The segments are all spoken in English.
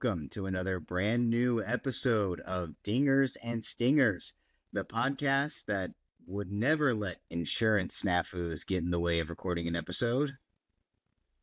welcome to another brand new episode of Dingers and Stingers, the podcast that would never let insurance snafus get in the way of recording an episode.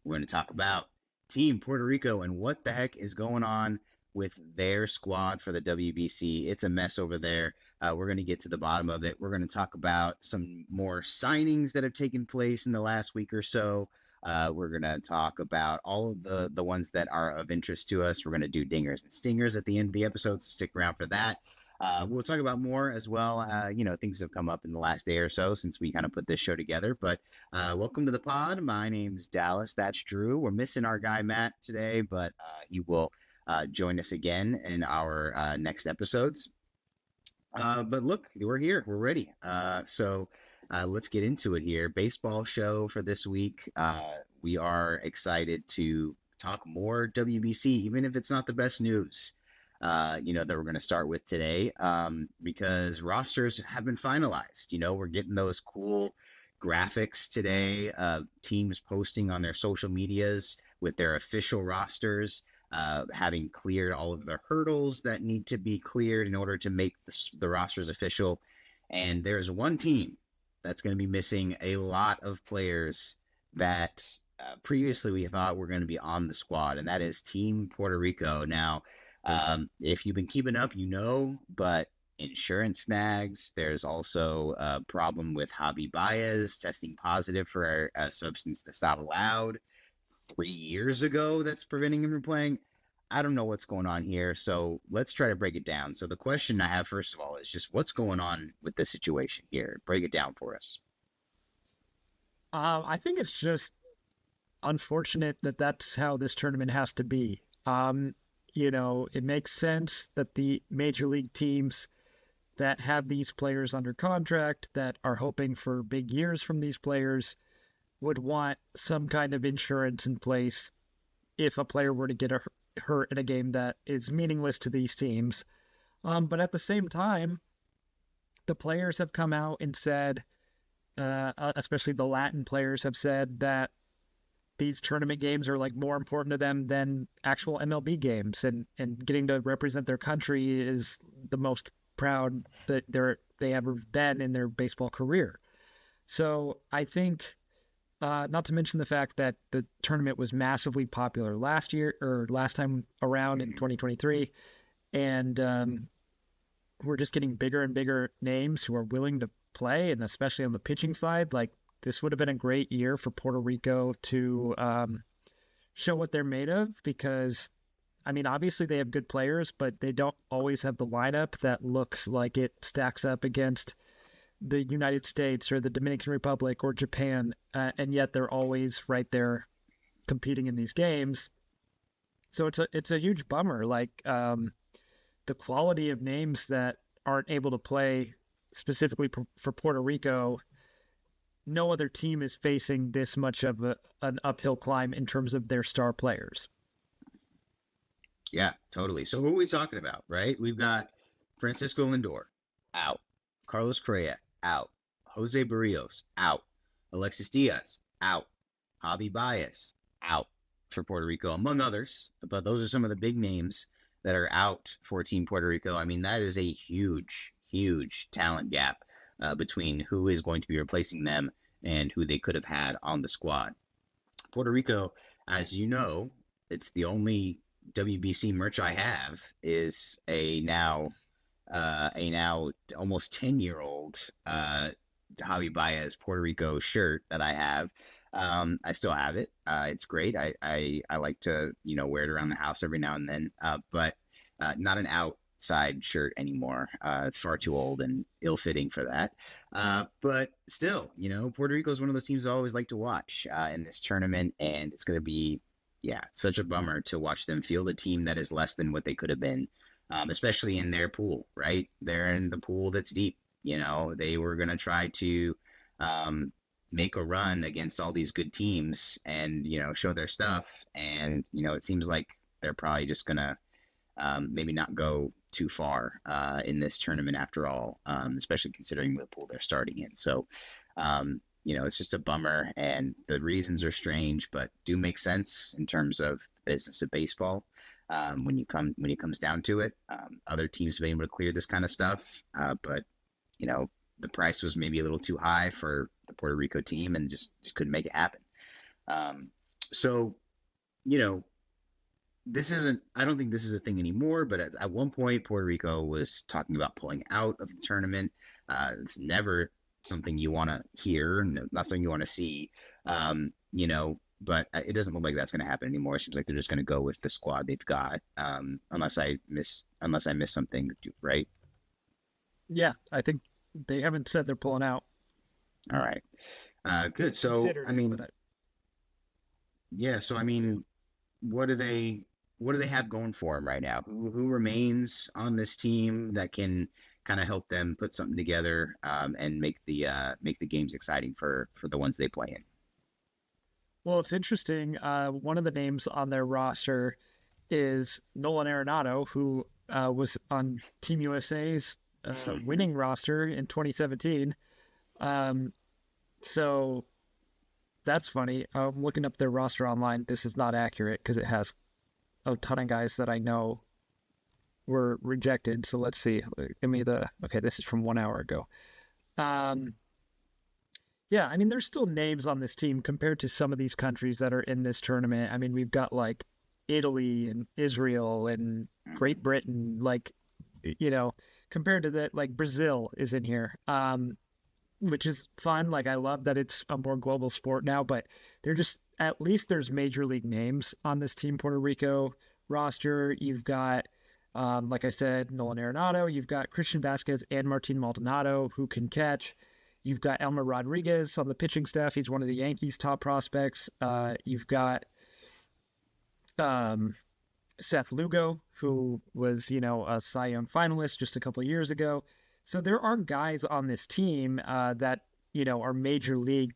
We're going to talk about Team Puerto Rico and what the heck is going on with their squad for the WBC. It's a mess over there. We're going to get to the bottom of it. We're going to talk about some more signings that have taken place in the last week or so. We're going to talk about all of the ones that are of interest to us. We're going to do dingers and stingers at the end of the episode, so stick around for that. We'll talk about more as well. Things have come up in the last day or so since we kind of put this show together. But welcome to the pod. My name's Dallas. That's Drew. We're missing our guy Matt today, but he will join us again in our next episodes. But look, we're here. We're ready. So let's get into it here. Baseball show for this week. We are excited to talk more WBC, even if it's not the best news, that we're going to start with today, because rosters have been finalized. We're getting those cool graphics today, teams posting on their social medias with their official rosters, having cleared all of the hurdles that need to be cleared in order to make the rosters official. And there's one team that's going to be missing a lot of players that previously we thought were going to be on the squad, and that is Team Puerto Rico. Now, if you've been keeping up, but insurance snags. There's also a problem with Javi Baez testing positive for a substance that's not allowed 3 years ago that's preventing him from playing. I don't know what's going on here, so let's try to break it down. So the question I have, first of all, is just what's going on with this situation here? Break it down for us. I think it's just unfortunate that that's how this tournament has to be. It makes sense that the major league teams that have these players under contract, that are hoping for big years from these players, would want some kind of insurance in place if a player were to get hurt in a game that is meaningless to these teams. But at the same time, the players have come out and said, especially the Latin players have said, that these tournament games are more important to them than actual MLB games, and getting to represent their country is the most proud that they ever been in their baseball career. So I think, not to mention the fact that the tournament was massively popular last time around in 2023, and we're just getting bigger and bigger names who are willing to play, and especially on the pitching side, this would have been a great year for Puerto Rico to show what they're made of, because obviously they have good players, but they don't always have the lineup that looks like it stacks up against the United States or the Dominican Republic or Japan, and yet they're always right there competing in these games. So it's a huge bummer. The quality of names that aren't able to play specifically for Puerto Rico, no other team is facing this much of an uphill climb in terms of their star players. Yeah, totally. So who are we talking about, right? We've got Francisco Lindor out, Carlos Correa out, Jose Barrios out, Alexis Diaz out, Javi Baez out for Puerto Rico, among others. But those are some of the big names that are out for Team Puerto Rico. That is a huge, huge talent gap between who is going to be replacing them and who they could have had on the squad. Puerto Rico, as you know, it's the only WBC merch I have is a now almost 10-year-old Javi Baez Puerto Rico shirt that I have. I still have it. It's great. I like to wear it around the house every now and then, but not an outside shirt anymore. It's far too old and ill-fitting for that. But still, Puerto Rico is one of those teams I always like to watch in this tournament, and it's going to be such a bummer to watch them field a team that is less than what they could have been, especially in their pool, right? They're in the pool that's deep. They were going to try to make a run against all these good teams and, show their stuff. And, it seems like they're probably just going to maybe not go too far in this tournament after all, especially considering the pool they're starting in. So, it's just a bummer, and the reasons are strange, but do make sense in terms of the business of baseball. when it comes down to it. Other teams have been able to clear this kind of stuff, but the price was maybe a little too high for the Puerto Rico team, and just couldn't make it happen. So, you know, this isn't, I don't think this is a thing anymore, but at one point, Puerto Rico was talking about pulling out of the tournament. It's never something you want to hear, not something you want to see, but it doesn't look like that's going to happen anymore. It seems like they're just going to go with the squad they've got, unless I miss something, right? Yeah, I think they haven't said they're pulling out. All right. Good. So, I mean, yeah. So, I mean, what do they have going for them right now? Who remains on this team that can kind of help them put something together, and make the games exciting for the ones they play in? Well, it's interesting. One of the names on their roster is Nolan Arenado, who was on Team USA's winning roster in 2017. So that's funny. I'm looking up their roster online. This is not accurate because it has a ton of guys that I know were rejected. So let's see. Give me okay, this is from 1 hour ago. Yeah, I mean, there's still names on this team compared to some of these countries that are in this tournament. I mean, we've got like Italy and Israel and Great Britain, like, compared to that, like Brazil is in here, which is fun. Like, I love that it's a more global sport now, but at least there's major league names on this Team Puerto Rico roster. You've got, like I said, Nolan Arenado. You've got Christian Vasquez and Martin Maldonado, who can catch. You've got Elmer Rodriguez on the pitching staff. He's one of the Yankees' top prospects. You've got Seth Lugo, who was, a Cy Young finalist just a couple of years ago. So there are guys on this team that, are major league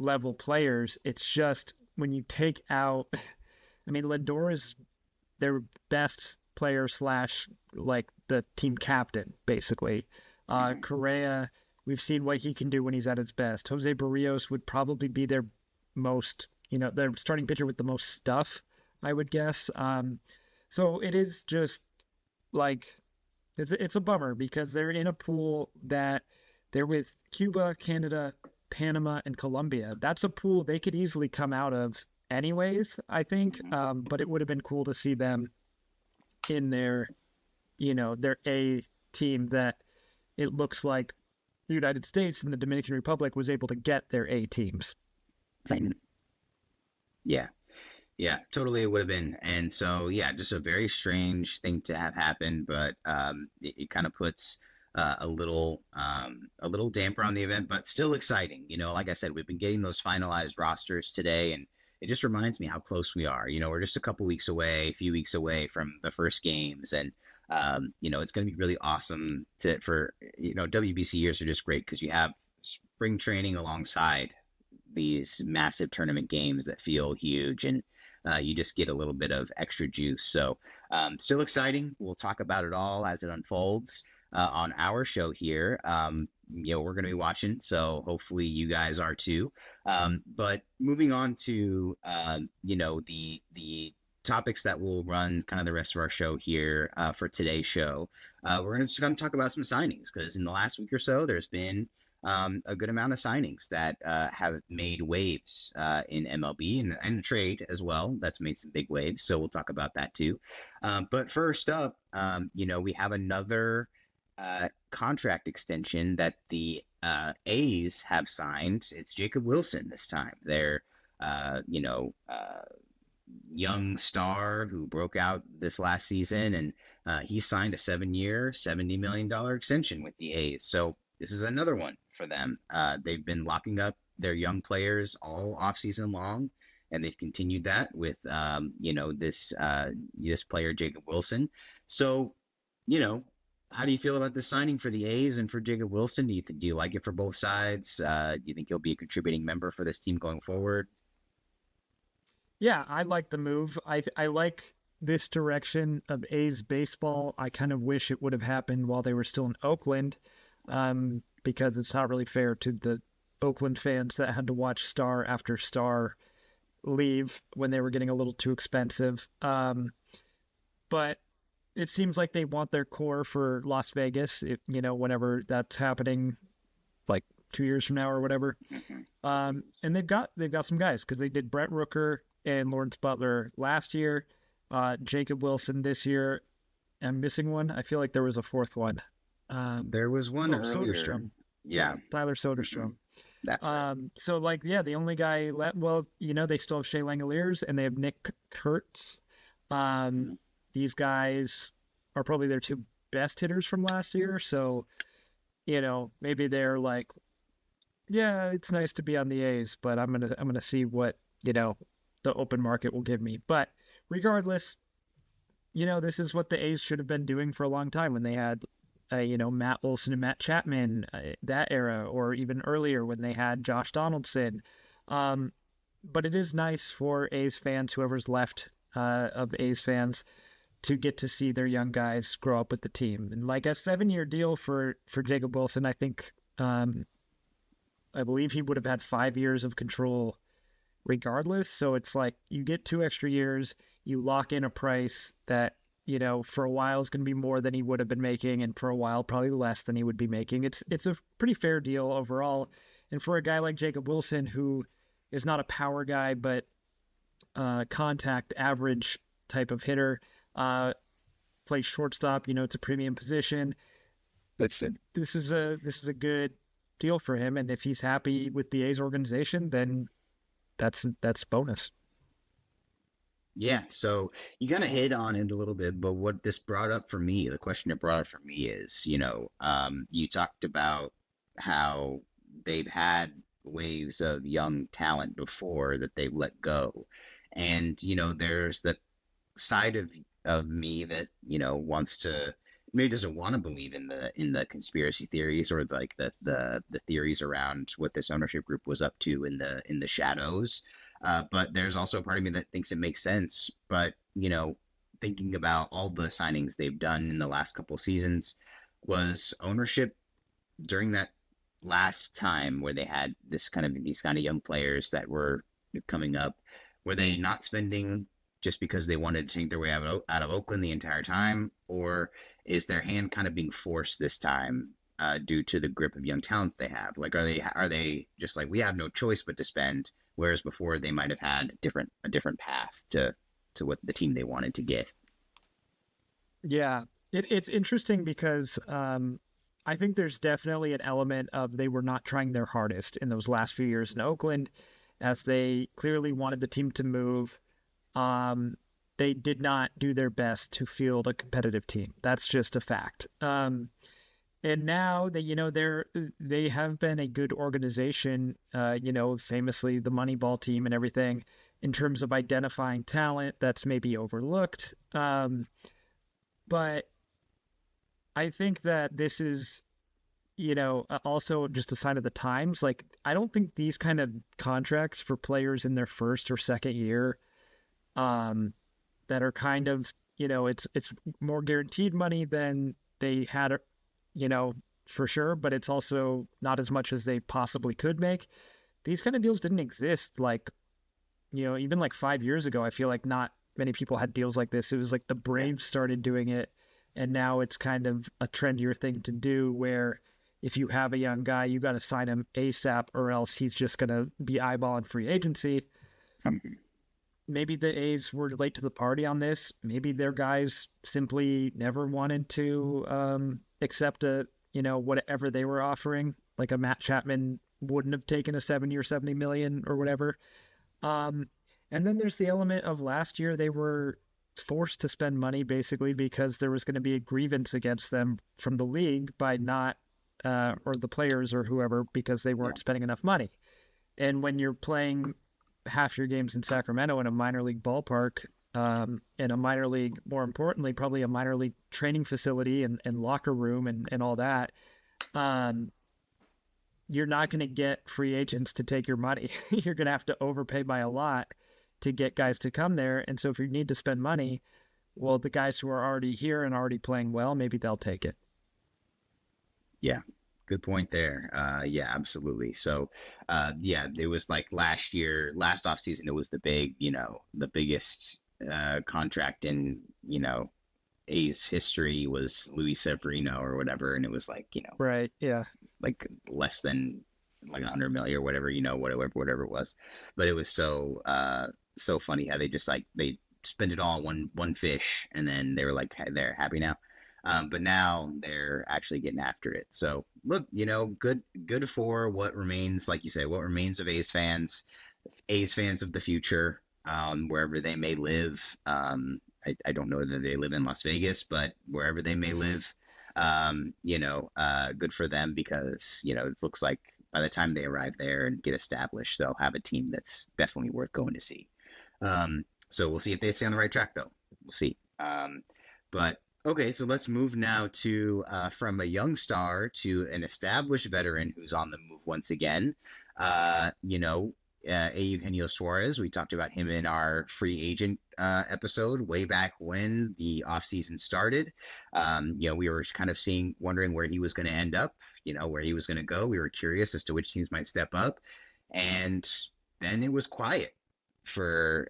level players. It's just when you take out, I mean, Lindor is their best player / like the team captain, basically. Correa, we've seen what he can do when he's at his best. Jose Barrios would probably be their most, their starting pitcher with the most stuff, I would guess. So it is just like, it's a bummer because they're in a pool that they're with Cuba, Canada, Panama, and Colombia. That's a pool they could easily come out of anyways, I think. But it would have been cool to see them in their A team that it looks like the United States and the Dominican Republic was able to get their A teams. Yeah, totally it would have been. And so, yeah, just a very strange thing to have happen, but it kind of puts a little damper on the event, but still exciting. Like I said, we've been getting those finalized rosters today, and it just reminds me how close we are. We're just a few weeks away from the first games, and it's going to be really awesome for WBC years are just great because you have spring training alongside these massive tournament games that feel huge, and you just get a little bit of extra juice. So still exciting. We'll talk about it all as it unfolds on our show here. We're going to be watching, so hopefully you guys are too. But moving on to the topics that will run kind of the rest of our show here for today's show. We're just going to talk about some signings because in the last week or so, there's been a good amount of signings that have made waves in MLB and trade as well. That's made some big waves. So we'll talk about that too. But first up, we have another contract extension that the A's have signed. It's Jacob Wilson this time. They're, young star who broke out this last season, and he signed a 7-year, $70 million extension with the A's. So this is another one for them. They've been locking up their young players all offseason long, and they've continued that with, this player, Jacob Wilson. So, how do you feel about this signing for the A's and for Jacob Wilson? Do you like it for both sides? Do you think he'll be a contributing member for this team going forward? Yeah, I like the move. I like this direction of A's baseball. I kind of wish it would have happened while they were still in Oakland, because it's not really fair to the Oakland fans that had to watch star after star leave when they were getting a little too expensive. but it seems like they want their core for Las Vegas, whenever that's happening, like 2 years from now or whatever. And they've got some guys because they did Brett Rooker and Lawrence Butler last year, Jacob Wilson this year. I'm missing one. I feel like there was a fourth one. There was one earlier. Soderstrom. Yeah. Tyler Soderstrom. That's right. So the only guy they still have Shea Langoliers and they have Nick Kurtz. These guys are probably their two best hitters from last year. So, maybe they're like, yeah, it's nice to be on the A's, but I'm gonna see what, the open market will give me. But regardless, this is what the A's should have been doing for a long time when they had, Matt Olson and Matt Chapman, that era, or even earlier when they had Josh Donaldson. But it is nice for A's fans, whoever's left of A's fans, to get to see their young guys grow up with the team. And like a 7-year deal for Jacob Wilson, I think, I believe he would have had 5 years of control regardless. So it's like you get 2 extra years, you lock in a price that, for a while is going to be more than he would have been making, and for a while probably less than he would be making. It's a pretty fair deal overall. And for a guy like Jacob Wilson, who is not a power guy, but contact average type of hitter, plays shortstop, it's a premium position. But this is a good deal for him, and if he's happy with the A's organization, then that's bonus. Yeah, so you kind of hit on it a little bit, but what this brought up for me, the question it brought up for me is, you talked about how they've had waves of young talent before that they've let go. And, there's the side of me that, wants to, maybe doesn't want to believe in the conspiracy theories or like the theories around what this ownership group was up to in the shadows. But there's also a part of me that thinks it makes sense. But, thinking about all the signings they've done in the last couple of seasons, was ownership during that last time where they had these kind of young players that were coming up, were they not spending just because they wanted to take their way out of Oakland the entire time? Or is their hand kind of being forced this time due to the grip of young talent they have? Like, are they just like, we have no choice but to spend, whereas before they might have had a different path to what the team they wanted to get? Yeah, it's interesting because I think there's definitely an element of they were not trying their hardest in those last few years in Oakland, as they clearly wanted the team to move. They did not do their best to field a competitive team. That's just a fact. And now that, they have been a good organization, famously the Moneyball team and everything, in terms of identifying talent that's maybe overlooked. But I think that this is, also just a sign of the times. Like, I don't think these kind of contracts for players in their first or second year, that are kind of, it's more guaranteed money than they had, for sure, but it's also not as much as they possibly could make. These kind of deals didn't exist, like, even like 5 years ago. I feel like not many people had deals like this. It was like the Braves started doing it, and now it's kind of a trendier thing to do, where if you have a young guy, you got to sign him ASAP, or else he's just going to be eyeballing free agency. Maybe the A's were late to the party on this. Maybe their guys simply never wanted to accept whatever they were offering. Like a Matt Chapman wouldn't have taken a 7-year, $70 million or whatever. And then there's the element of last year they were forced to spend money basically because there was going to be a grievance against them from the league by not, or the players or whoever, because they weren't spending enough money. And when you're playing half your games in Sacramento in a minor league ballpark, in a minor league, more importantly, probably a minor league training facility and locker room and all that, you're not going to get free agents to take your money. You're going to have to overpay by a lot to get guys to come there. And so if you need to spend money, well, the guys who are already here and already playing well, maybe they'll take it. Yeah. Good point there. Yeah, absolutely. So, it was like last offseason, it was the biggest contract in, A's history was Luis Severino or whatever, and it was like, Right. Yeah. like less than like 100 million or whatever, whatever it was. But it was so funny how they just like they spent it all on one fish, and then they were like they're happy now. But now they're actually getting after it. So look, good for what remains, like you say, what remains of A's fans of the future, wherever they may live. I don't know that they live in Las Vegas, but wherever they may live, good for them, because, it looks like by the time they arrive there and get established, they'll have a team that's definitely worth going to see. So we'll see if they stay on the right track, though. We'll see. But okay, so let's move now to from a young star to an established veteran who's on the move once again. Eugenio Suarez. We talked about him in our free agent episode way back when the offseason started. We were kind of wondering where he was going to end up, where he was going to go. We were curious as to which teams might step up. And then it was quiet for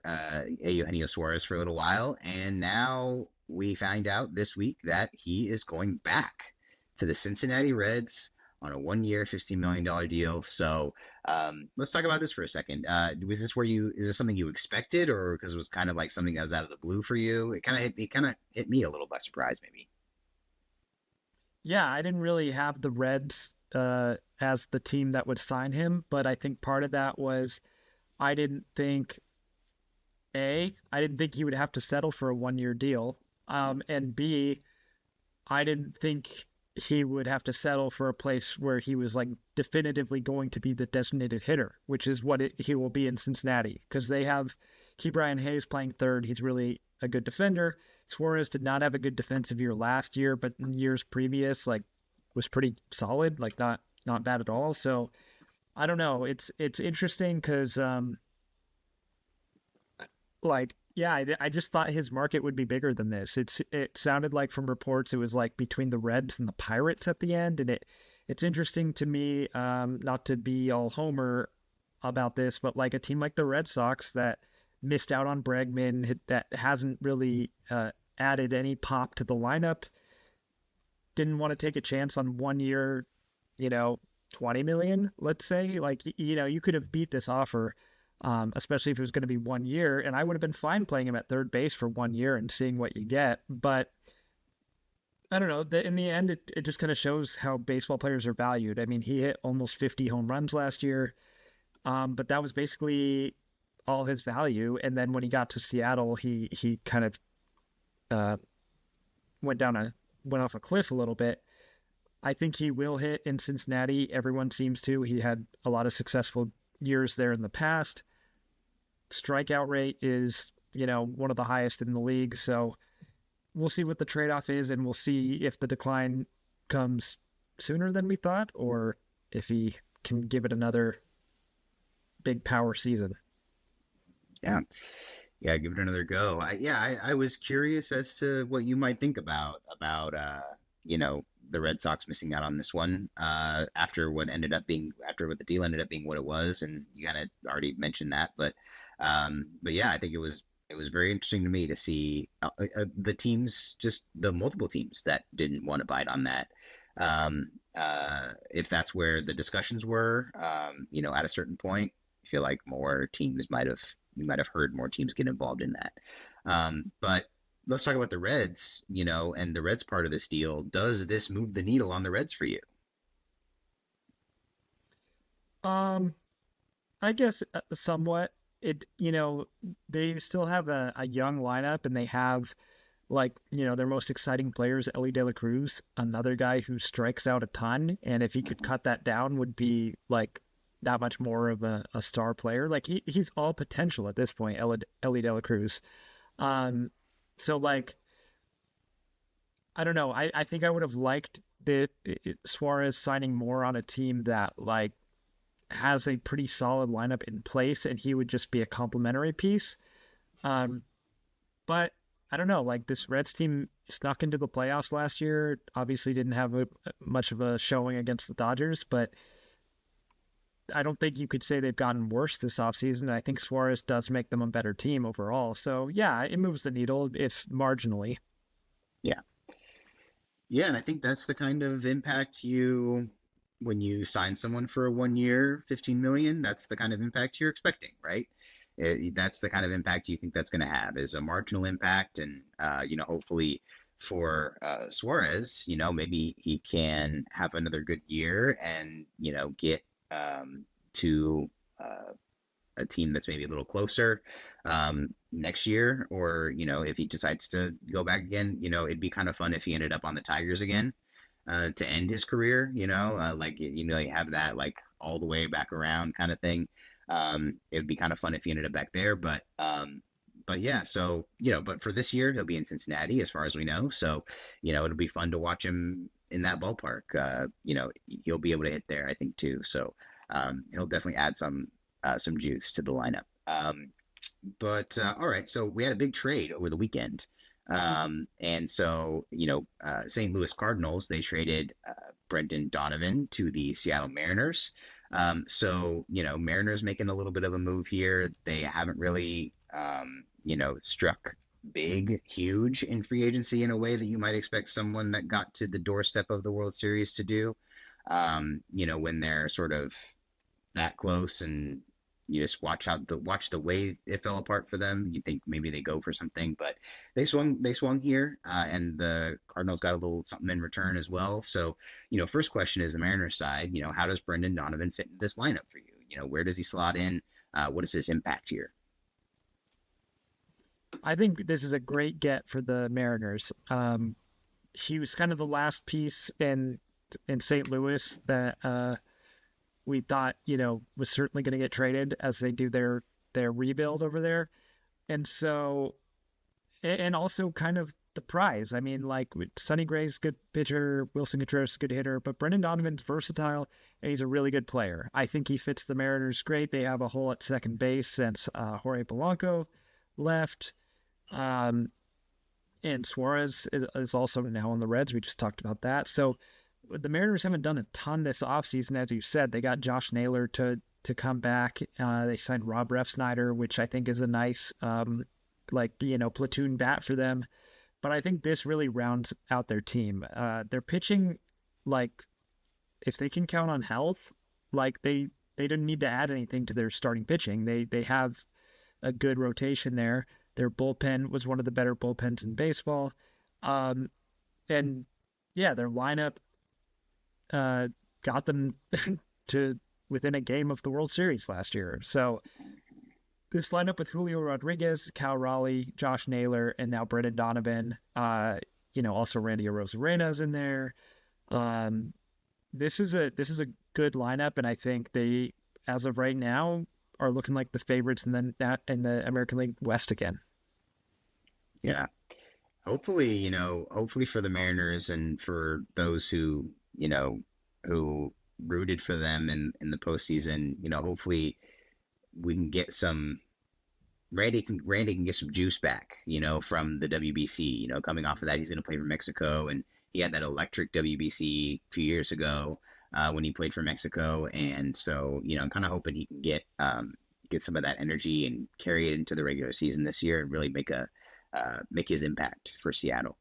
Eugenio Suarez for a little while. And now we find out this week that he is going back to the Cincinnati Reds on a 1-year, $15 million deal. So let's talk about this for a second. Is this something you expected, or because it was kind of like something that was out of the blue for you? It kind of hit me a little by surprise, maybe. Yeah, I didn't really have the Reds as the team that would sign him, but I think part of that was I didn't think he would have to settle for a 1-year deal. And B, I didn't think he would have to settle for a place where he was like definitively going to be the designated hitter, which is what he will be in Cincinnati, because they have Ke'Bryan Hayes playing third. He's really a good defender. Suarez did not have a good defensive year last year, but in years previous, like, was pretty solid, like not bad at all. So I don't know. It's interesting because I just thought his market would be bigger than this. It sounded like from reports it was like between the Reds and the Pirates at the end, and it's interesting to me, not to be all homer about this, but like a team like the Red Sox that missed out on Bregman, that hasn't really added any pop to the lineup, didn't want to take a chance on 1 year, 20 million, let's say. Like, you could have beat this offer. Especially if it was going to be 1 year, and I would have been fine playing him at third base for 1 year and seeing what you get. But I don't know. In the end, it just kind of shows how baseball players are valued. I mean, he hit almost 50 home runs last year, but that was basically all his value. And then when he got to Seattle, he kind of went off a cliff a little bit. I think he will hit in Cincinnati. Everyone seems to. He had a lot of successful years there in the past. Strikeout rate is, one of the highest in the league. So we'll see what the trade-off is, and we'll see if the decline comes sooner than we thought, or if he can give it another big power season. Yeah, give it another go. I was curious as to what you might think about the Red Sox missing out on this one after what the deal ended up being what it was, and you kind of already mentioned that, but yeah, I think it was very interesting to me to see the teams, just the multiple teams that didn't want to bite on that. If that's where the discussions were, at a certain point, I feel like more teams we might have heard more teams get involved in that. But let's talk about the Reds, and the Reds part of this deal. Does this move the needle on the Reds for you? I guess somewhat. They still have a young lineup, and they have, like, their most exciting players, Ellie De La Cruz, another guy who strikes out a ton, and if he could cut that down, would be like that much more of a star player. Like, he's all potential at this point, Ellie De La Cruz. So, like, I don't know. I think I would have liked Suarez signing more on a team that, like, has a pretty solid lineup in place, and he would just be a complementary piece. But I don't know. Like, this Reds team snuck into the playoffs last year. Obviously, didn't have much of a showing against the Dodgers, but I don't think you could say they've gotten worse this offseason. I think Suarez does make them a better team overall. So, yeah, it moves the needle, if marginally. Yeah. Yeah, and I think that's the kind of impact when you sign someone for a 1 year, 15 million, that's the kind of impact you're expecting, right? That's the kind of impact you think that's going to have is a marginal impact. And, hopefully for Suarez, maybe he can have another good year and, get to a team that's maybe a little closer next year, or if he decides to go back again, it'd be kind of fun if he ended up on the Tigers again to end his career. Like you have that like all the way back around kind of thing. It would be kind of fun if he ended up back there, but yeah, so but for this year he'll be in Cincinnati as far as we know. So it'll be fun to watch him in that ballpark. He'll be able to hit there, I think too. So he'll definitely add some juice to the lineup. But all right, so we had a big trade over the weekend. And so, St. Louis Cardinals, they traded Brendan Donovan to the Seattle Mariners. So, Mariners making a little bit of a move here. They haven't really, struck big, huge in free agency in a way that you might expect someone that got to the doorstep of the World Series to do. When they're sort of that close, and you just watch the way it fell apart for them. You think maybe they go for something, but they swung here, and the Cardinals got a little something in return as well. So, first question is the Mariners side. How does Brendan Donovan fit in this lineup for you? Where does he slot in? What is his impact here? I think this is a great get for the Mariners. He was kind of the last piece in St. Louis that we thought, was certainly going to get traded as they do their rebuild over there. And so, and also kind of the prize. I mean, like Sonny Gray's good pitcher, Wilson Contreras good hitter, but Brendan Donovan's versatile and he's a really good player. I think he fits the Mariners great. They have a hole at second base since Jorge Polanco left. And Suarez is also now on the Reds. We just talked about that. So the Mariners haven't done a ton this offseason, as you said. They got Josh Naylor to come back. They signed Rob Refsnyder, which I think is a nice, platoon bat for them. But I think this really rounds out their team. They're pitching, like, if they can count on health, like they didn't need to add anything to their starting pitching. They have a good rotation there. Their bullpen was one of the better bullpens in baseball. And yeah, their lineup got them to within a game of the World Series last year. So this lineup with Julio Rodriguez, Cal Raleigh, Josh Naylor, and now Brendan Donovan, also Randy Arozarena's in there. This is a good lineup, and I think they, as of right now, are looking like the favorites in the American League West again. Yeah. Hopefully for the Mariners and for those who rooted for them in the postseason, hopefully we can get some Randy can get some juice back, from the WBC, coming off of that, he's going to play for Mexico, and he had that electric WBC a few years ago when he played for Mexico. And so, I'm kind of hoping he can get some of that energy and carry it into the regular season this year and really make his impact for Seattle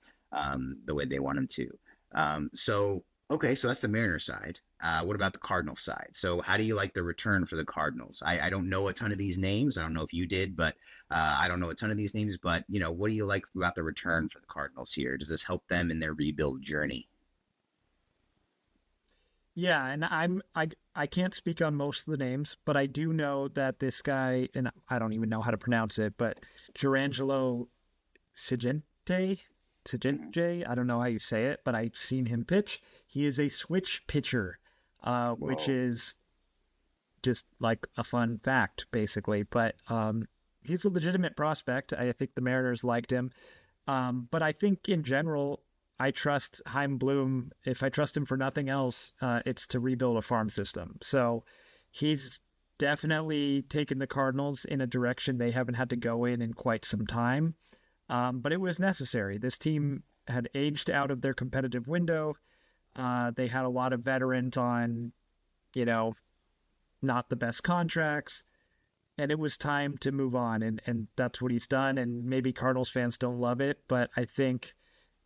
the way they want him to. Okay, so that's the Mariners side. What about the Cardinals side? So how do you like the return for the Cardinals? I don't know a ton of these names. I don't know if you did, but I don't know a ton of these names. But, what do you like about the return for the Cardinals here? Does this help them in their rebuild journey? Yeah, and I can't speak on most of the names, but I do know that this guy, and I don't even know how to pronounce it, but Jurangelo Sigente, I don't know how you say it, but I've seen him pitch. He is a switch pitcher, which is just like a fun fact, basically. But he's a legitimate prospect. I think the Mariners liked him. But I think in general, I trust Chaim Bloom. If I trust him for nothing else, it's to rebuild a farm system. So he's definitely taken the Cardinals in a direction they haven't had to go in quite some time. But it was necessary. This team had aged out of their competitive window. They had a lot of veterans on, not the best contracts. And it was time to move on. And that's what he's done. And maybe Cardinals fans don't love it, but I think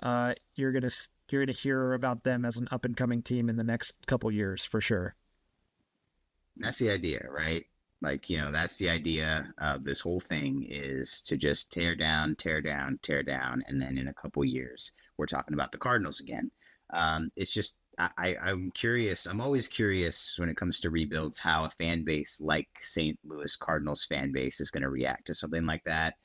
you're gonna hear about them as an up and coming team in the next couple years for sure. That's the idea, right? Like, that's the idea of this whole thing is to just tear down, tear down, tear down, and then in a couple years, we're talking about the Cardinals again. It's just I'm curious. I'm always curious when it comes to rebuilds how a fan base like St. Louis Cardinals fan base is going to react to something like that,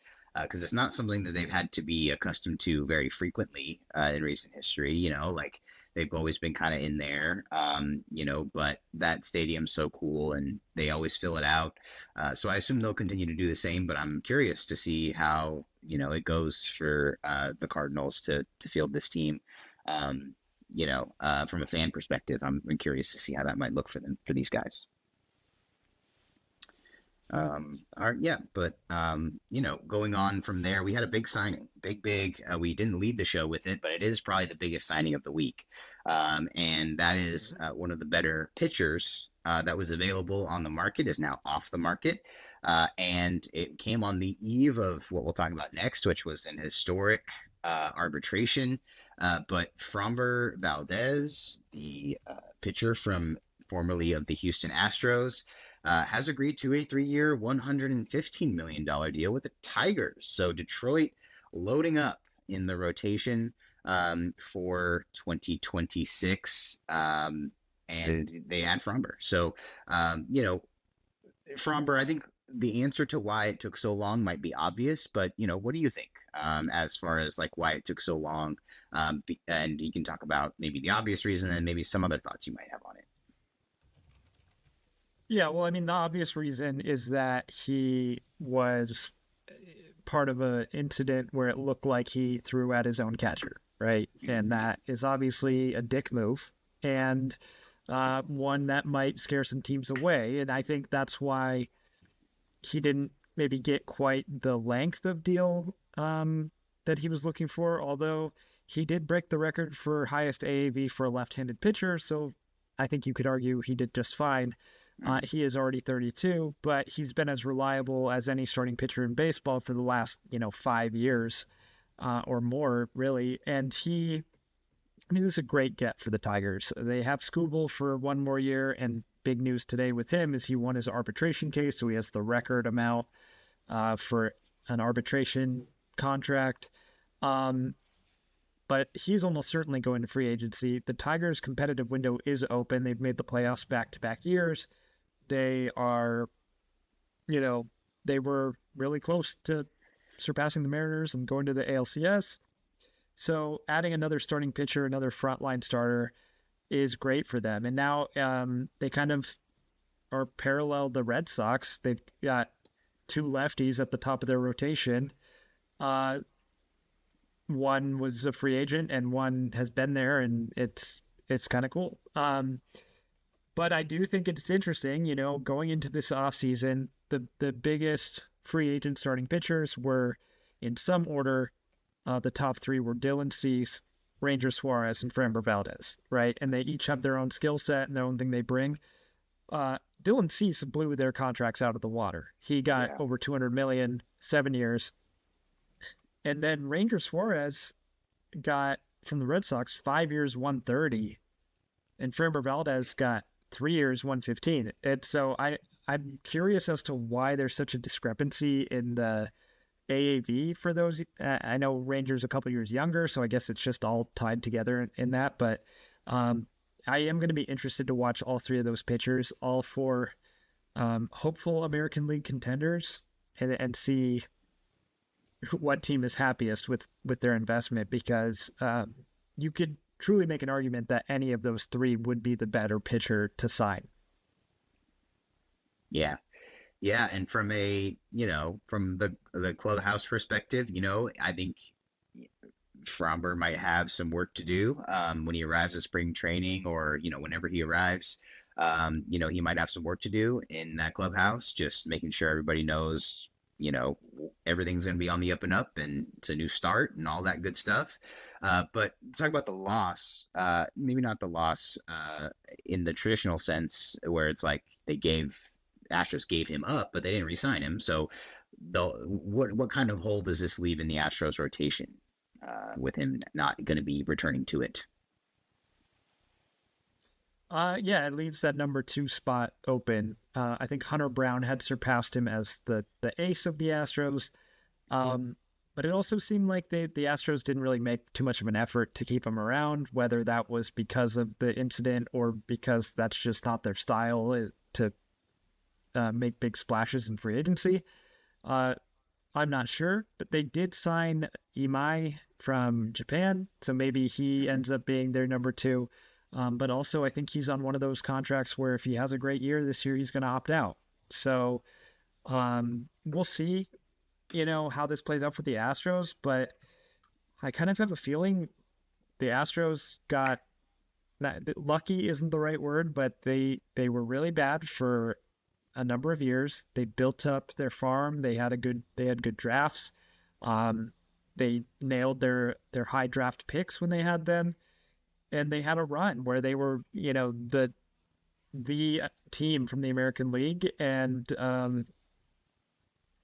because it's not something that they've had to be accustomed to very frequently in recent history. Like they've always been kind of in there, but that stadium's so cool and they always fill it out. So I assume they'll continue to do the same, but I'm curious to see how, it goes for the Cardinals to field this team. From a fan perspective, I'm curious to see how that might look for these guys. Going on from there, we had a big signing, big. We didn't lead the show with it, but it is probably the biggest signing of the week. And that is one of the better pitchers that was available on the market is now off the market. And it came on the eve of what we'll talk about next, which was an historic arbitration. But Framber Valdez, the pitcher formerly of the Houston Astros, has agreed to a 3-year, $115 million deal with the Tigers. So Detroit loading up in the rotation for 2026, and they add Framber. So, Framber, I think the answer to why it took so long might be obvious, but, what do you think as far as like why it took so long? And you can talk about maybe the obvious reason and maybe some other thoughts you might have on it. Yeah, well, I mean, the obvious reason is that he was part of an incident where it looked like he threw at his own catcher, right? And that is obviously a dick move and one that might scare some teams away. And I think that's why he didn't maybe get quite the length of deal that he was looking for, although he did break the record for highest AAV for a left-handed pitcher. So I think you could argue he did just fine. He is already 32, but he's been as reliable as any starting pitcher in baseball for the last, 5 years or more, really. And this is a great get for the Tigers. They have Skubal for one more year, and big news today with him is he won his arbitration case, so he has the record amount for an arbitration contract. But he's almost certainly going to free agency. The Tigers' competitive window is open. They've made the playoffs back-to-back years. They are, they were really close to surpassing the Mariners and going to the ALCS. So adding another starting pitcher, another frontline starter is great for them. And now they kind of are parallel the Red Sox. They've got two lefties at the top of their rotation. One was a free agent and one has been there, and it's kind of cool. But I do think it's interesting, going into this offseason, the biggest free agent starting pitchers were, in some order, the top three were Dylan Cease, Ranger Suarez, and Framber Valdez, right? And they each have their own skill set and their own thing they bring. Dylan Cease blew their contracts out of the water. He got over $200 million, 7 years. And then Ranger Suarez got, from the Red Sox, 5 years, $130, and Framber Valdez got 3 years, $115. And so I'm curious as to why there's such a discrepancy in the AAV for those. I know Ranger's a couple years younger, so I guess it's just all tied together in that. But I am going to be interested to watch all three of those pitchers, all four hopeful American League contenders, and see what team is happiest with their investment, because you could truly make an argument that any of those three would be the better pitcher to sign. Yeah. And from from the clubhouse perspective, I think Framber might have some work to do when he arrives at spring training, or, whenever he arrives. He might have some work to do in that clubhouse, just making sure everybody knows everything's going to be on the up and up, and it's a new start and all that good stuff. But talk about the loss, maybe not the loss in the traditional sense, where it's like Astros gave him up, but they didn't re-sign him. So what kind of hole does this leave in the Astros rotation? with him not going to be returning to it. Yeah, it leaves that number 2 spot open. I think Hunter Brown had surpassed him as the ace of the Astros. But it also seemed like the Astros didn't really make too much of an effort to keep him around, whether that was because of the incident or because that's just not their style to make big splashes in free agency. I'm not sure, but they did sign Imai from Japan, so maybe he ends up being their number 2. But also, I think he's on one of those contracts where if he has a great year this year, he's going to opt out. So we'll see, how this plays out for the Astros. But I kind of have a feeling the Astros got lucky isn't the right word, but they were really bad for a number of years. They built up their farm. They had good drafts. They nailed their high draft picks when they had them. And they had a run where they were, the team from the American League. And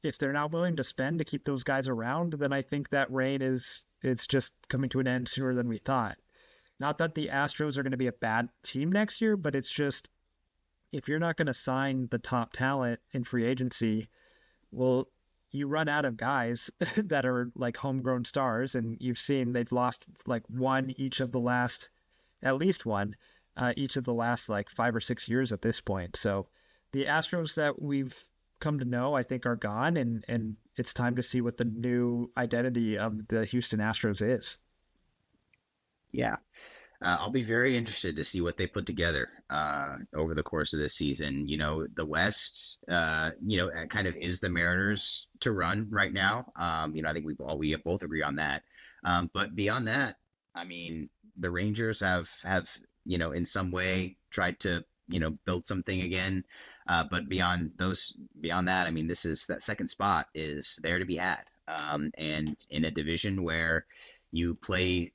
if they're not willing to spend to keep those guys around, then I think that reign it's just coming to an end sooner than we thought. Not that the Astros are going to be a bad team next year, but it's just if you're not going to sign the top talent in free agency, well, you run out of guys that are like homegrown stars, and you've seen they've lost like at least one, each of the last like 5 or 6 years at this point. So the Astros that we've come to know, I think, are gone, and it's time to see what the new identity of the Houston Astros is. Yeah. I'll be very interested to see what they put together over the course of this season. The West, kind of is the Mariners to run right now. I think we both agree on that. But beyond that, I mean, the Rangers have in some way tried to build something again. But beyond that, I mean, that second spot is there to be had. And in a division where you play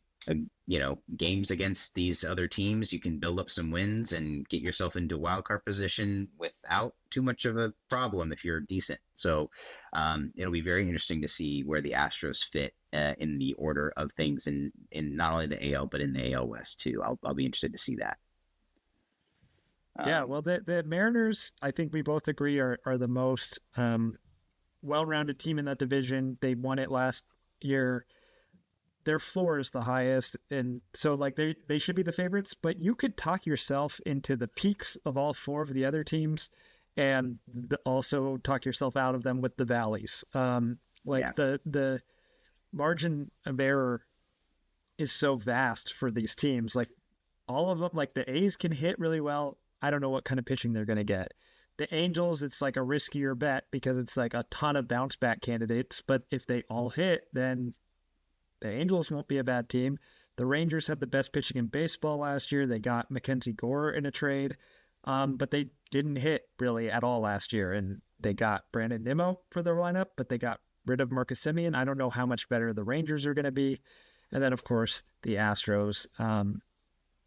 games against these other teams, you can build up some wins and get yourself into wild card position without too much of a problem if you're decent. So it'll be very interesting to see where the Astros fit in the order of things in not only the AL but in the AL West too. I'll be interested to see that. Yeah, well, the Mariners, I think we both agree, are the most well-rounded team in that division. They won it last year. Their floor is the highest, and so like they should be the favorites, but you could talk yourself into the peaks of all 4 of the other teams and also talk yourself out of them with the valleys. The margin of error is so vast for these teams. Like all of them, like the A's can hit really well. I don't know what kind of pitching they're going to get. The Angels, it's like a riskier bet because it's like a ton of bounce back candidates, but if they all hit, then the Angels won't be a bad team. The Rangers had the best pitching in baseball last year. They got Mackenzie Gore in a trade, but they didn't hit really at all last year. And they got Brandon Nimmo for their lineup, but they got rid of Marcus Semien. I don't know how much better the Rangers are going to be. And then, of course, the Astros.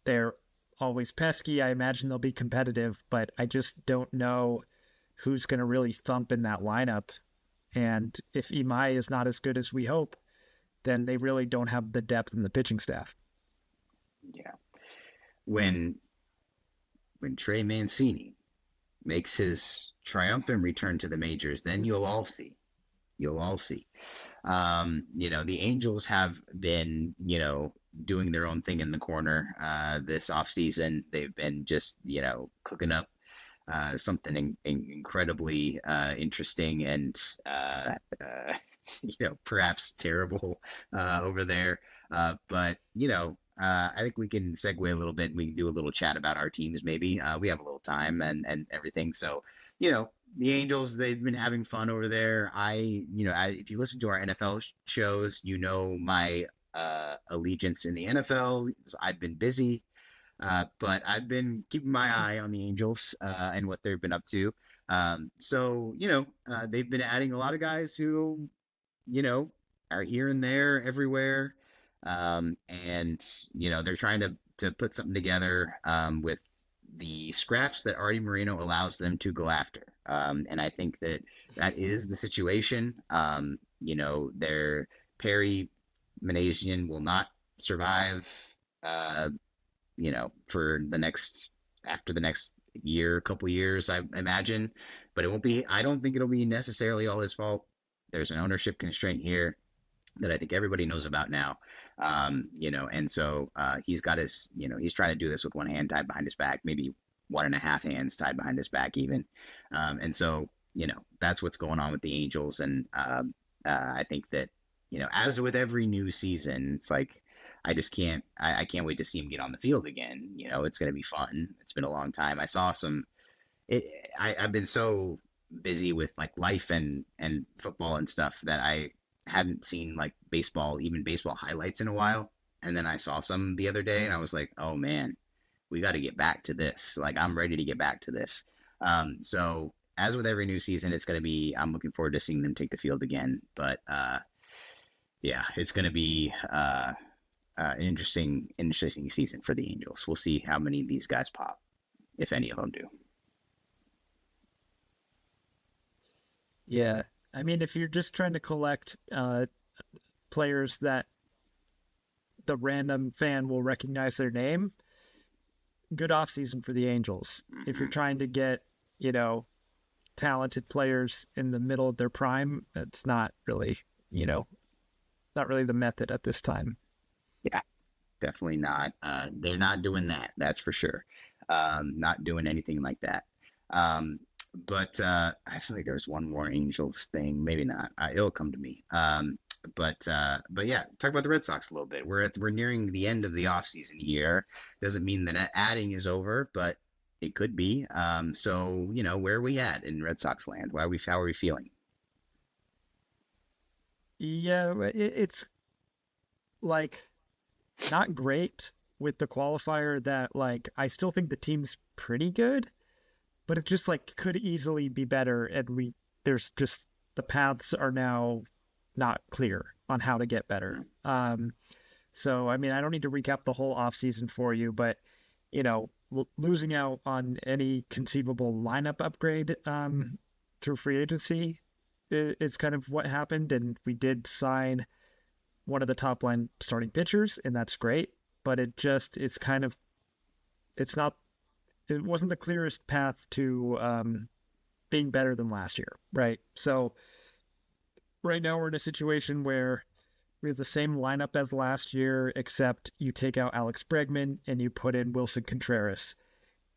They're always pesky. I imagine they'll be competitive, but I just don't know who's going to really thump in that lineup. And if Imai is not as good as we hope, then they really don't have the depth in the pitching staff. Yeah. When Trey Mancini makes his triumphant return to the majors, then you'll all see. The Angels have been, doing their own thing in the corner this offseason. They've been just, cooking up something incredibly interesting and perhaps terrible over there. But I think we can segue a little bit. We can do a little chat about our teams. Maybe we have a little time and everything. So, the Angels, they've been having fun over there. If you listen to our NFL shows, my allegiance in the NFL. I've been busy, but I've been keeping my eye on the Angels and what they've been up to. They've been adding a lot of guys who, are here and there everywhere. They're trying to put something together with the scraps that Artie Moreno allows them to go after. And I think that is the situation. Perry Manasian will not survive, uh, for after the next year, couple years, I imagine. But it won't be, I don't think it'll be necessarily all his fault. There's an ownership constraint here that I think everybody knows about now. And so he's got his, he's trying to do this with one hand tied behind his back, maybe one and a half hands tied behind his back even. And so, that's what's going on with the Angels. And I think that, as with every new season, it's like, I can't wait to see him get on the field again. It's going to be fun. It's been a long time. I've been so busy with like life and football and stuff that I hadn't seen like even baseball highlights in a while. And then I saw some the other day and I was like, oh man, we got to get back to this. Like, I'm ready to get back to this. So as with every new season, I'm looking forward to seeing them take the field again. But yeah, it's going to be an interesting season for the Angels. We'll see how many of these guys pop, if any of them do. Yeah. I mean, if you're just trying to collect players that the random fan will recognize their name, good offseason for the Angels. Mm-hmm. If you're trying to get, talented players in the middle of their prime, it's not really, not really the method at this time. Yeah, definitely not. They're not doing that. That's for sure. Not doing anything like that. But I feel like there's one more Angels thing. Maybe not. It'll come to me. But yeah, talk about the Red Sox a little bit. We're nearing the end of the offseason here. Doesn't mean that adding is over, but it could be. So where are we at in Red Sox land? How are we feeling? Yeah, it's like not great with the qualifier that like I still think the team's pretty good, but it just like could easily be better, and there's just the paths are now not clear on how to get better. So I mean, I don't need to recap the whole offseason for you, but losing out on any conceivable lineup upgrade through free agency is kind of what happened, and we did sign one of the top line starting pitchers, and that's great, but it wasn't the clearest path to being better than last year, right? So right now we're in a situation where we have the same lineup as last year, except you take out Alex Bregman and you put in Wilson Contreras.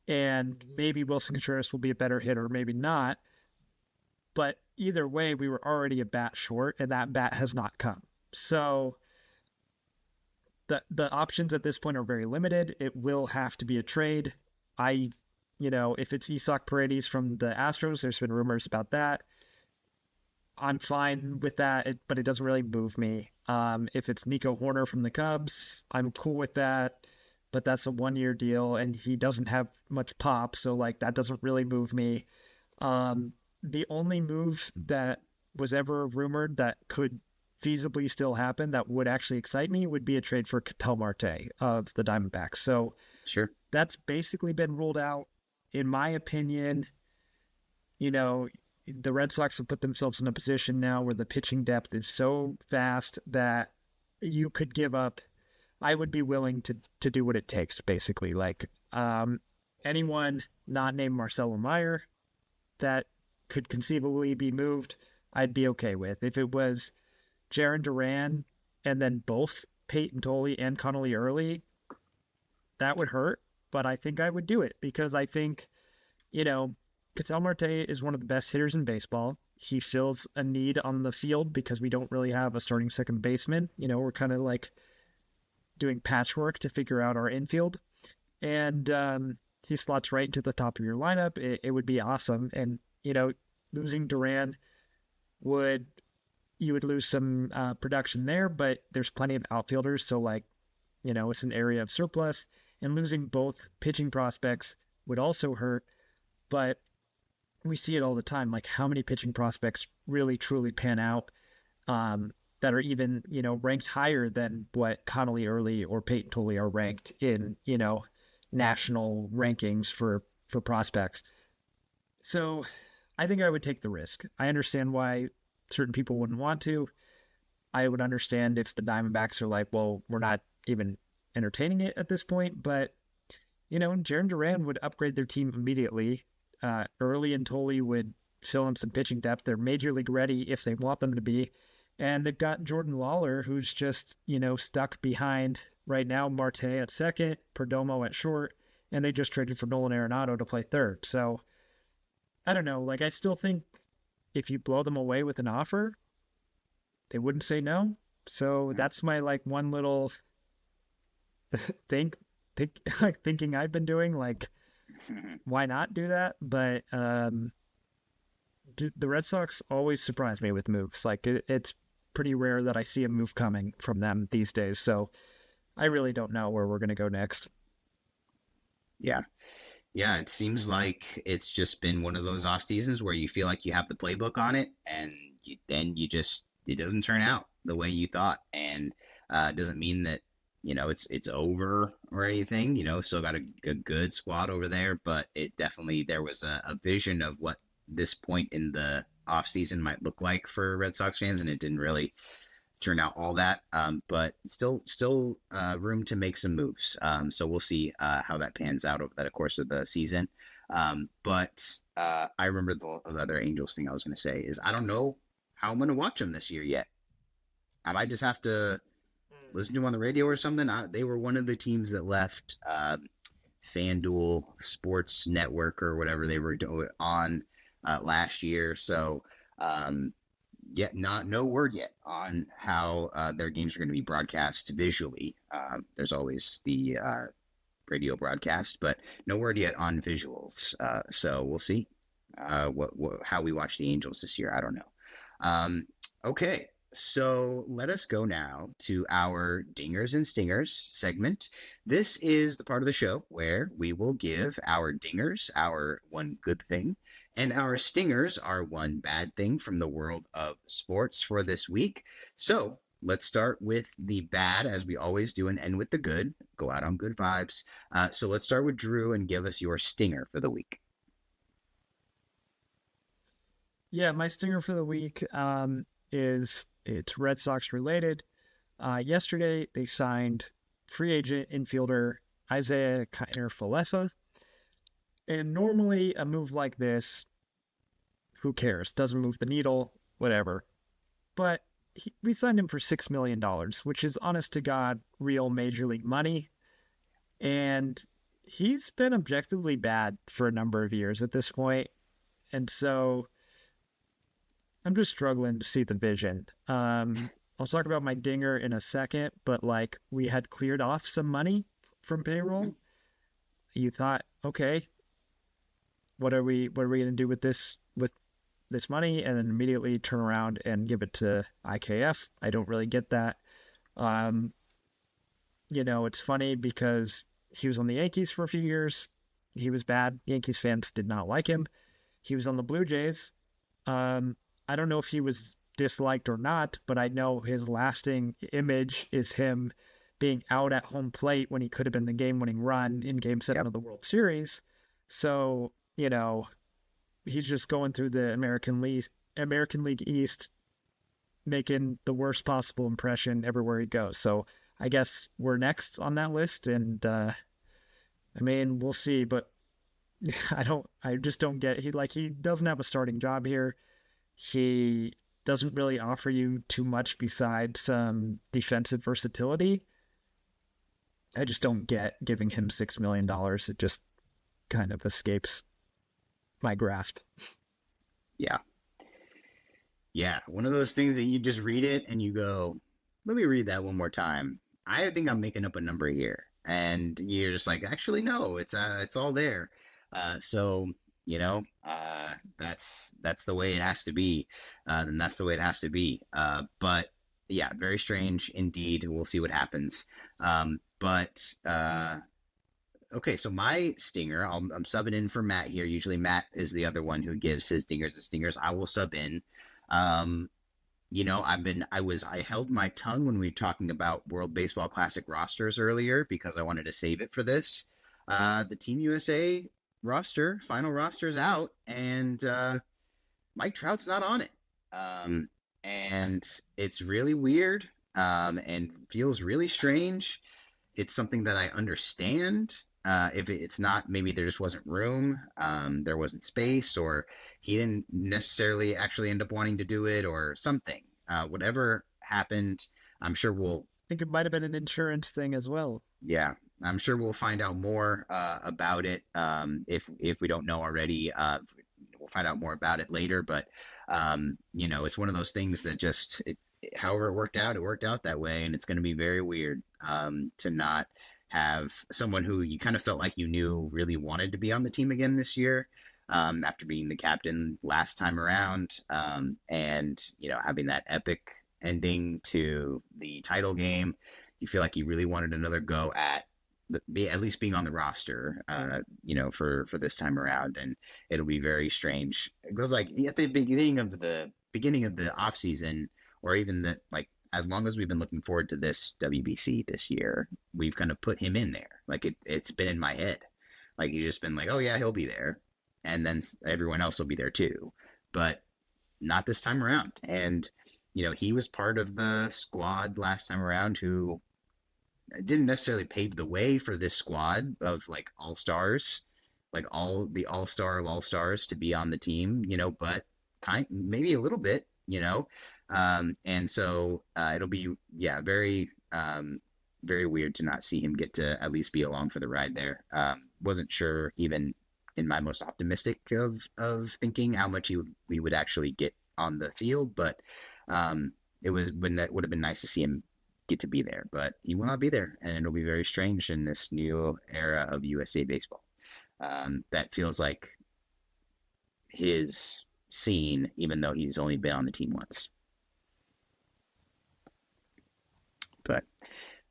And maybe Wilson Contreras will be a better hitter, maybe not. But either way, we were already a bat short, and that bat has not come. So the options at this point are very limited. It will have to be a trade. If it's Isak Paredes from the Astros, there's been rumors about that. I'm fine with that, but it doesn't really move me. If it's Nico Horner from the Cubs, I'm cool with that, but that's a 1-year deal, and he doesn't have much pop, so like that doesn't really move me. The only move that was ever rumored that could feasibly still happen that would actually excite me would be a trade for Ketel Marte of the Diamondbacks. So sure, that's basically been ruled out. In my opinion, the Red Sox have put themselves in a position now where the pitching depth is so vast that you could give up. I would be willing to do what it takes, basically. Like anyone not named Marcelo Meyer that could conceivably be moved, I'd be okay with. If it was Jarren Duran and then both Peyton Tolley and Connolly Early, that would hurt, but I think I would do it because I think, Ketel Marte is one of the best hitters in baseball. He fills a need on the field because we don't really have a starting second baseman. We're kind of like doing patchwork to figure out our infield. And he slots right into the top of your lineup. It would be awesome. And, losing Duran you would lose some production there, but there's plenty of outfielders. So it's an area of surplus, and losing both pitching prospects would also hurt. But we see it all the time, like how many pitching prospects really truly pan out that are even, ranked higher than what Connolly Early or Peyton Tolley are ranked in, national rankings for prospects. So I think I would take the risk. I understand why certain people wouldn't want to. I would understand if the Diamondbacks are like, well, we're not even entertaining it at this point. But, Jaron Duran would upgrade their team immediately. Early and Tolley would fill in some pitching depth. They're major league ready if they want them to be. And they've got Jordan Lawler, who's just, stuck behind right now Marte at second, Perdomo at short, and they just traded for Nolan Arenado to play third. So I don't know. Like, I still think if you blow them away with an offer, they wouldn't say no. So that's my like one little thinking I've been doing. Like, why not do that? But the Red Sox always surprise me with moves. Like it's pretty rare that I see a move coming from them these days. So I really don't know where we're going to go next. Yeah. Yeah, it seems like it's just been one of those off seasons where you feel like you have the playbook on it, and then it doesn't turn out the way you thought, and it doesn't mean that it's over or anything. Still got a good squad over there, but it definitely there was a vision of what this point in the off season might look like for Red Sox fans, and it didn't really turn out all that. But still room to make some moves. So we'll see how that pans out over the course of the season. But I remember the other Angels thing I was going to say is I don't know how I'm going to watch them this year yet. I might just have to listen to them on the radio or something. They were one of the teams that left FanDuel Sports Network or whatever they were doing on last year. So yet no word yet on how their games are going to be broadcast visually. There's always the radio broadcast, but no word yet on visuals. So we'll see how we watch the Angels this year. I don't know. Okay, so let us go now to our Dingers and Stingers segment. This is the part of the show where we will give our dingers, our one good thing, and our stingers are one bad thing from the world of sports for this week. So let's start with the bad, as we always do, and end with the good. Go out on good vibes. So let's start with Drew and give us your stinger for the week. Yeah, my stinger for the week it's Red Sox related. Yesterday, they signed free agent infielder Isaiah Kiner-Falefa. And normally a move like this, who cares? Doesn't move the needle, whatever. But we signed him for $6 million, which is honest to God, real major league money. And he's been objectively bad for a number of years at this point. And so I'm just struggling to see the vision. I'll talk about my dinger in a second, but like we had cleared off some money from payroll. You thought, okay, what are we going to do with this money? And then immediately turn around and give it to IKF. I don't really get that. It's funny because he was on the Yankees for a few years. He was bad. Yankees fans did not like him. He was on the Blue Jays. I don't know if he was disliked or not, but I know his lasting image is him being out at home plate when he could have been the game-winning run in Game 7 of the World Series. So, he's just going through the American League East, making the worst possible impression everywhere he goes. So I guess we're next on that list, and we'll see. But I just don't get. He doesn't have a starting job here. He doesn't really offer you too much besides some defensive versatility. I just don't get giving him $6 million. It just kind of escapes my grasp. Yeah. One of those things that you just read it and you go, let me read that one more time. I think I'm making up a number here. And you're just like, actually, no, it's all there. So that's the way it has to be. Then that's the way it has to be. But yeah, very strange indeed. We'll see what happens. Okay, so my stinger, I'm subbing in for Matt here. Usually Matt is the other one who gives his dingers and stingers. I will sub in. I held my tongue when we were talking about World Baseball Classic rosters earlier because I wanted to save it for this. The Team USA final roster is out, and Mike Trout's not on it. and it's really weird, and feels really strange. It's something that I understand. If it's not, maybe there just wasn't room, there wasn't space, or he didn't necessarily actually end up wanting to do it, or something. Whatever happened, I'm sure we'll. I think it might have been an insurance thing as well. Yeah, I'm sure we'll find out more about it. If we don't know already, we'll find out more about it later. But it's one of those things that just, however it worked out that way, and it's going to be very weird to not have someone who you kind of felt like you knew really wanted to be on the team again this year. After being the captain last time around, and having that epic ending to the title game, you feel like he really wanted another go at at least being on the roster, for this time around, and it'll be very strange. It goes like at the beginning of the off season, or even that, like, as long as we've been looking forward to this WBC this year, we've kind of put him in there. Like it's been in my head. Like he's just been like, oh yeah, he'll be there, and then everyone else will be there too, but not this time around. And he was part of the squad last time around who didn't necessarily pave the way for this squad of like all stars, like all star of all stars to be on the team, but maybe a little bit, and so it'll be very very weird to not see him get to at least be along for the ride there. Wasn't sure even in my most optimistic of thinking how much we would actually get on the field, but it would have been nice to see him get to be there, but he will not be there, and it'll be very strange in this new era of USA baseball. That feels like his scene, even though he's only been on the team once. But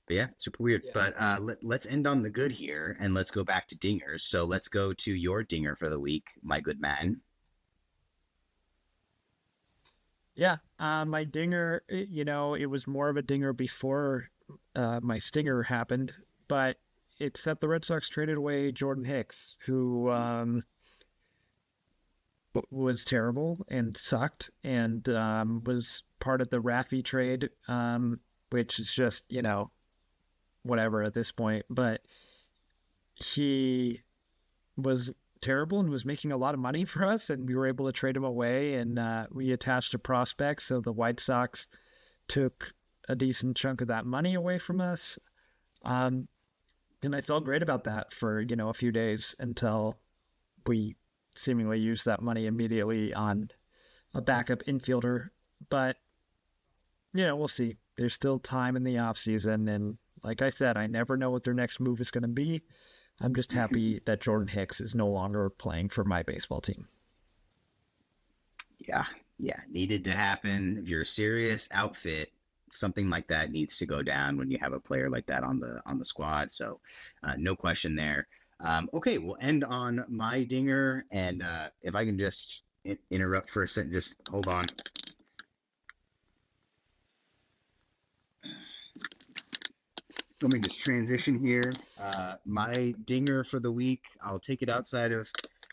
yeah, super weird. Yeah. But let's end on the good here, and let's go back to dingers. So let's go to your dinger for the week, my good man. Yeah, my dinger, it was more of a dinger before my stinger happened, but it's that the Red Sox traded away Jordan Hicks, who was terrible and sucked, and was part of the Raffy trade, which is just, whatever at this point. But he was terrible and was making a lot of money for us, and we were able to trade him away, and we attached a prospect, so the White Sox took a decent chunk of that money away from us, and I felt great about that for a few days until we seemingly used that money immediately on a backup infielder. But we'll see. There's still time in the off season, and like I said, I never know what their next move is going to be. I'm just happy that Jordan Hicks is no longer playing for my baseball team. Yeah, needed to happen. If you're a serious outfit, something like that needs to go down when you have a player like that on the squad. So, no question there. Okay, we'll end on my dinger, and if I can just interrupt for a second, just hold on. Let me just transition here. My dinger for the week, I'll take it outside of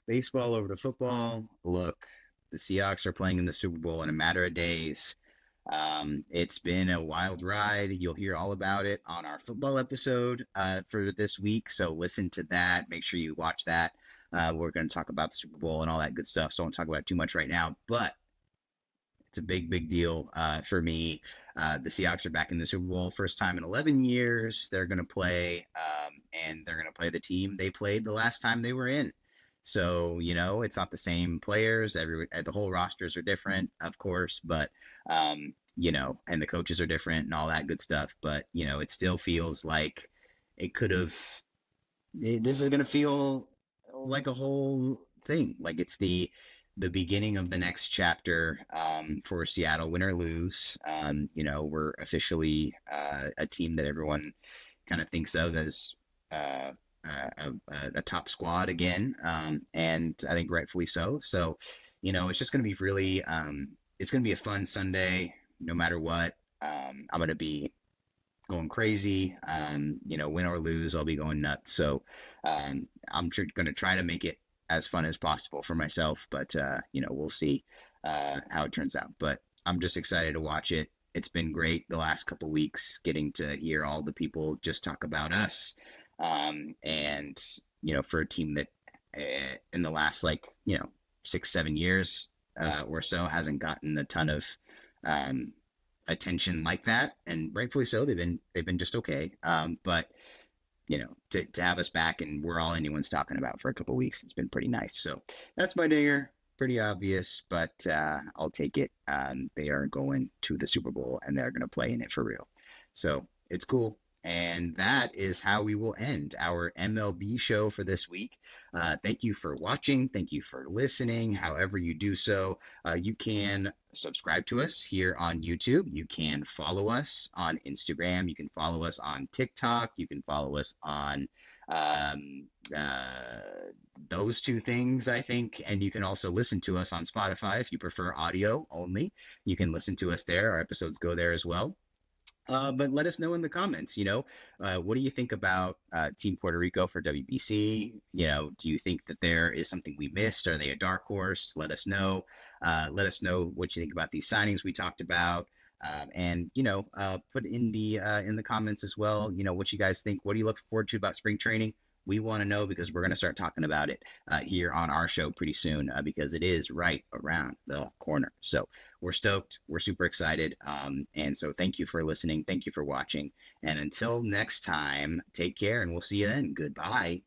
baseball over to football. Look, the Seahawks are playing in the Super Bowl in a matter of days. It's been a wild ride. You'll hear all about it on our football episode for this week, so listen to that. Make sure you watch that. We're going to talk about the Super Bowl and all that good stuff, so I won't talk about it too much right now, but it's a big deal for me. The Seahawks are back in the Super Bowl, first time in 11 years. They're going to play, and they're going to play the team they played the last time they were in. So, it's not the same players. The whole rosters are different, of course, but, and the coaches are different and all that good stuff. But, it still feels like it could have, this is going to feel like a whole thing. Like it's the beginning of the next chapter for Seattle, win or lose. We're officially a team that everyone kind of thinks of as a top squad again, and I think rightfully so. So, it's just going to be really, it's going to be a fun Sunday, no matter what. I'm going to be going crazy, win or lose, I'll be going nuts. So, I'm going to try to make it as fun as possible for myself, but, we'll see how it turns out. But I'm just excited to watch it. It's been great the last couple weeks getting to hear all the people just talk about us. And, for a team that in the last, 6, 7 years or so hasn't gotten a ton of attention like that. And rightfully so. They've been just okay. But, to have us back and we're all anyone's talking about for a couple weeks, it's been pretty nice. So that's my dinger. Pretty obvious, but I'll take it. They are going to the Super Bowl and they're going to play in it for real. So it's cool. And that is how we will end our MLB show for this week. Thank you for watching. Thank you for listening. However you do so, you can subscribe to us here on YouTube. You can follow us on Instagram. You can follow us on TikTok. You can follow us on those two things, I think. And you can also listen to us on Spotify if you prefer audio only. You can listen to us there. Our episodes go there as well. But let us know in the comments, what do you think about Team Puerto Rico for WBC? Do you think that there is something we missed? Are they a dark horse? Let us know. Let us know what you think about these signings we talked about. And put in the comments as well, what you guys think. What do you look forward to about spring training? We want to know because we're going to start talking about it here on our show pretty soon because it is right around the corner. So we're stoked. We're super excited. And so thank you for listening. Thank you for watching. And until next time, take care and we'll see you then. Goodbye.